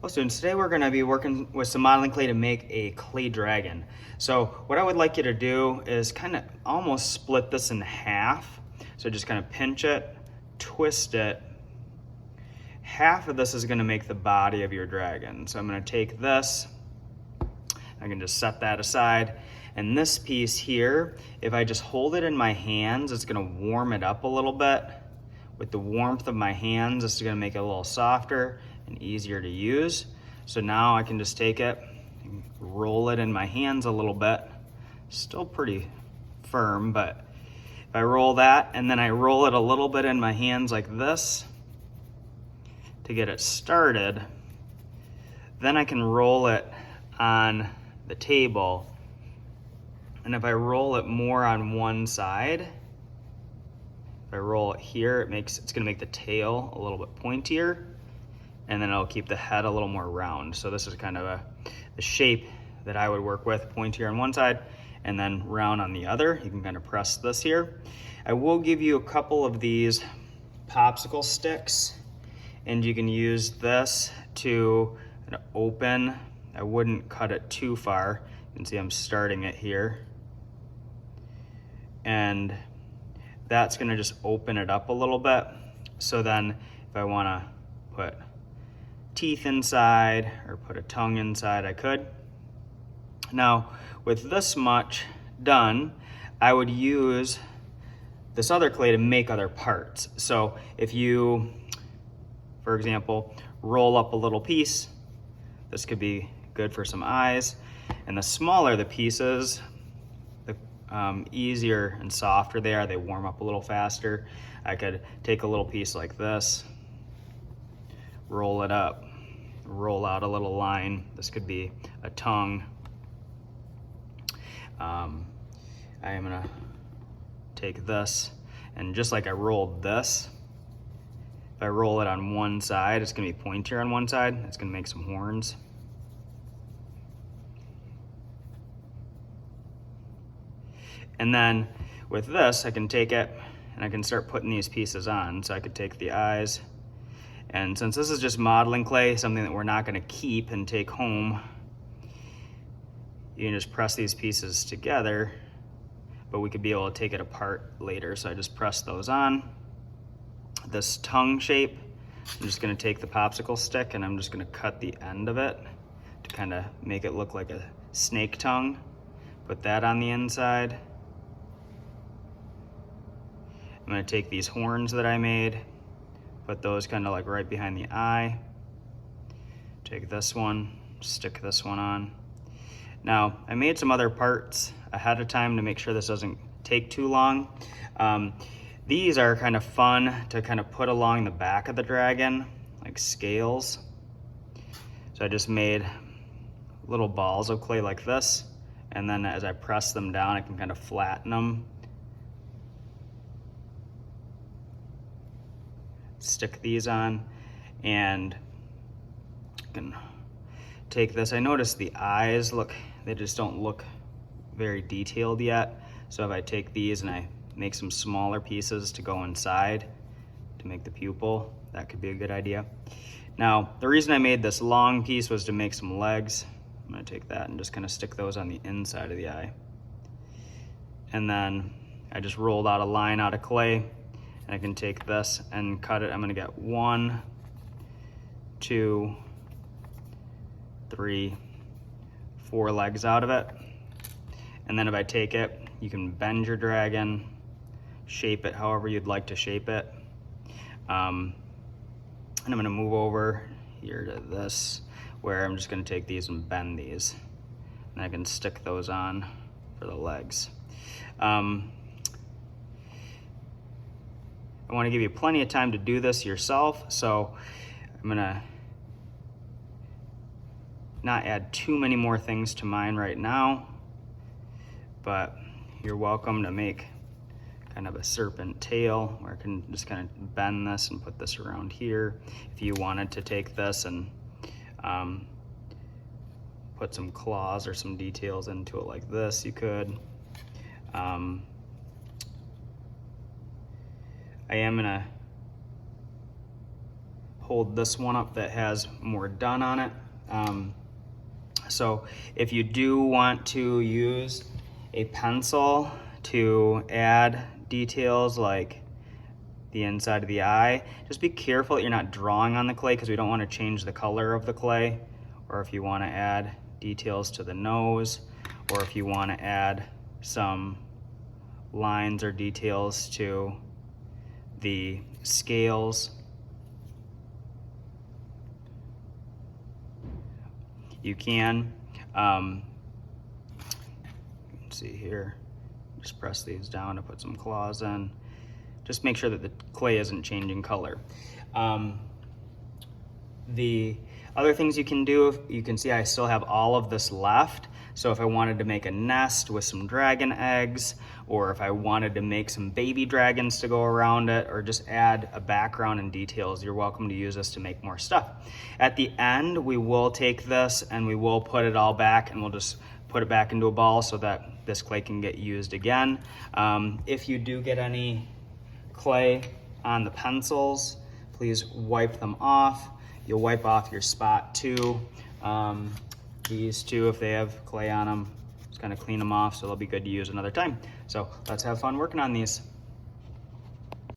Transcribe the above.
Well, students, today we're going to be working with some modeling clay to make a clay dragon. So what I would like you to do is kind of almost split this in half. So just kind of pinch it, twist it. Half of this is going to make the body of your dragon. So I'm going to take this, I can just set that aside. And this piece here, if I just hold it in my hands, it's going to warm it up a little bit. With the warmth of my hands, this is going to make it a little softer and easier to use. So now I can just take it and roll it in my hands a little bit. Still pretty firm, but if I roll that and then I roll it a little bit in my hands like this to get it started, then I can roll it on the table. And if I roll it more on one side, if I roll it here, it's gonna make the tail a little bit pointier, and then it'll keep the head a little more round. So this is kind of the shape that I would work with, pointier on one side and then round on the other. You can kind of press this here. I will give you a couple of these popsicle sticks, and you can use this to open. I wouldn't cut it too far. You can see I'm starting it here. And that's gonna just open it up a little bit. So then if I wanna put teeth inside or put a tongue inside, I could. Now, with this much done, I would use this other clay to make other parts. So if you, for example, roll up a little piece, this could be good for some eyes. And the smaller the pieces, the easier and softer they are. They warm up a little faster. I could take a little piece like this, roll it up, roll out a little line. This could be a tongue. I am gonna take this, and just like I rolled this, if I roll it on one side, it's gonna be pointier on one side. It's gonna make some horns. And then with this, I can take it and I can start putting these pieces on. So I could take the eyes, and since this is just modeling clay, something that we're not gonna keep and take home, you can just press these pieces together, but we could be able to take it apart later. So I just press those on. This tongue shape, I'm just gonna take the popsicle stick and I'm just gonna cut the end of it to kind of make it look like a snake tongue. Put that on the inside. I'm gonna take these horns that I made, put those kind of like right behind the eye. Take this one, stick this one on. Now, I made some other parts ahead of time to make sure this doesn't take too long. These are kind of fun to kind of put along the back of the dragon, like scales. So I just made little balls of clay like this, and then as I press them down, I can kind of flatten them. Stick these on, and I can take this. I noticed the eyes they just don't look very detailed yet. So if I take these and I make some smaller pieces to go inside to make the pupil, that could be a good idea. Now, the reason I made this long piece was to make some legs. I'm gonna take that and just kind of stick those on the inside of the eye. And then I just rolled out a line out of clay, and I can take this and cut it. I'm gonna get 1, 2, 3, 4 legs out of it. And then if I take it, you can bend your dragon, shape it however you'd like to shape it. And I'm gonna move over here to this, where I'm just gonna take these and bend these. And I can stick those on for the legs. I wanna give you plenty of time to do this yourself, so I'm gonna not add too many more things to mine right now, but you're welcome to make kind of a serpent tail, where I can just kind of bend this and put this around here. If you wanted to take this and put some claws or some details into it like this, you could. I am gonna hold this one up that has more done on it. So if you do want to use a pencil to add details like the inside of the eye, just be careful that you're not drawing on the clay, because we don't want to change the color of the clay. Or if you want to add details to the nose, or if you want to add some lines or details to the scales, you can. Let's see here, just press these down to put some claws in. Just make sure that the clay isn't changing color. The other things you can do, you can see I still have all of this left. So if I wanted to make a nest with some dragon eggs, or if I wanted to make some baby dragons to go around it, or just add a background and details, you're welcome to use this to make more stuff. At the end, we will take this and we will put it all back, and we'll just put it back into a ball so that this clay can get used again. If you do get any clay on the pencils, please wipe them off. You'll wipe off your spot too. These two, if they have clay on them, just kind of clean them off so they'll be good to use another time. So let's have fun working on these.